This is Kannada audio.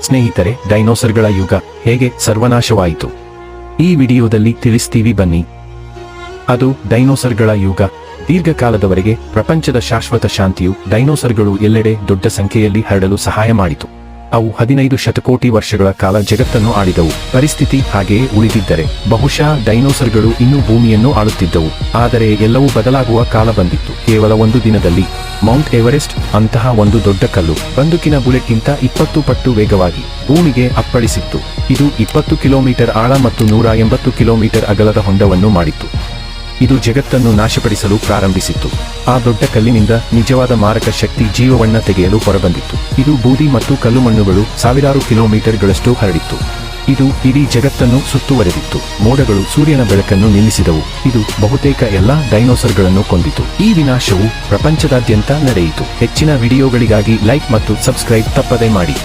ಸ್ನೇಹಿತರೆ, ಡೈನೋಸರ್ಗಳ ಯುಗ ಹೇಗೆ ಸರ್ವನಾಶವಾಯಿತು ಈ ವಿಡಿಯೋದಲ್ಲಿ ತಿಳಿಸ್ತೀವಿ ಬನ್ನಿ. ಅದು ಡೈನೋಸರ್ಗಳ ಯುಗ. ದೀರ್ಘಕಾಲದವರೆಗೆ ಪ್ರಪಂಚದ ಶಾಶ್ವತ ಶಾಂತಿಯು ಡೈನೋಸರ್ಗಳು ಎಲ್ಲೆಡೆ ದೊಡ್ಡ ಸಂಖ್ಯೆಯಲ್ಲಿ ಹರಡಲು ಸಹಾಯ ಮಾಡಿತು. ಅವು 15 ಶತಕೋಟಿ ವರ್ಷಗಳ ಕಾಲ ಜಗತ್ತನ್ನು ಆಳಿದವು. ಪರಿಸ್ಥಿತಿ ಹಾಗೆಯೇ ಉಳಿದಿದ್ದರೆ ಬಹುಶಃ ಡೈನೋಸರ್ಗಳು ಇನ್ನೂ ಭೂಮಿಯನ್ನು ಆಳುತ್ತಿದ್ದವು. ಆದರೆ ಎಲ್ಲವೂ ಬದಲಾಗುವ ಕಾಲ ಬಂದಿತ್ತು. ಕೇವಲ ಒಂದು ದಿನದಲ್ಲಿ ಮೌಂಟ್ ಎವರೆಸ್ಟ್ ಅಂತಹ ಒಂದು ದೊಡ್ಡ ಕಲ್ಲು ಬಂದೂಕಿನ ಬುಲೆಟ್ಗಿಂತ 20 ಪಟ್ಟು ವೇಗವಾಗಿ ಭೂಮಿಗೆ ಅಪ್ಪಳಿಸಿತ್ತು. ಇದು 20 ಕಿಲೋಮೀಟರ್ ಆಳ ಮತ್ತು 180 ಕಿಲೋಮೀಟರ್ ಅಗಲದ ಹೊಂಡವನ್ನು ಮಾಡಿತ್ತು. ಇದು ಜಗತ್ತನ್ನು ನಾಶಪಡಿಸಲು ಪ್ರಾರಂಭಿಸಿತ್ತು. ಆ ದೊಡ್ಡ ಕಲ್ಲಿನಿಂದ ನಿಜವಾದ ಮಾರಕ ಶಕ್ತಿ ಜೀವವನ್ನ ತೆಗೆಯಲು ಹೊರಬಂದಿತ್ತು. ಇದು ಬೂದಿ ಮತ್ತು ಕಲ್ಲುಮಣ್ಣುಗಳು ಸಾವಿರಾರು ಕಿಲೋಮೀಟರ್ಗಳಷ್ಟು ಹರಡಿತ್ತು. ಇದು ಇಡೀ ಜಗತ್ತನ್ನು ಸುತ್ತುವರೆದಿತ್ತು. ಮೋಡಗಳು ಸೂರ್ಯನ ಬೆಳಕನ್ನು ನಿಲ್ಲಿಸಿದವು. ಇದು ಬಹುತೇಕ ಎಲ್ಲಾ ಡೈನೋಸರ್ಗಳನ್ನು ಕೊಂದಿತು. ಈ ವಿನಾಶವು ಪ್ರಪಂಚದಾದ್ಯಂತ ನಡೆಯಿತು. ಹೆಚ್ಚಿನ ವಿಡಿಯೋಗಳಿಗಾಗಿ ಲೈಕ್ ಮತ್ತು ಸಬ್ಸ್ಕ್ರೈಬ್ ತಪ್ಪದೆ ಮಾಡಿ.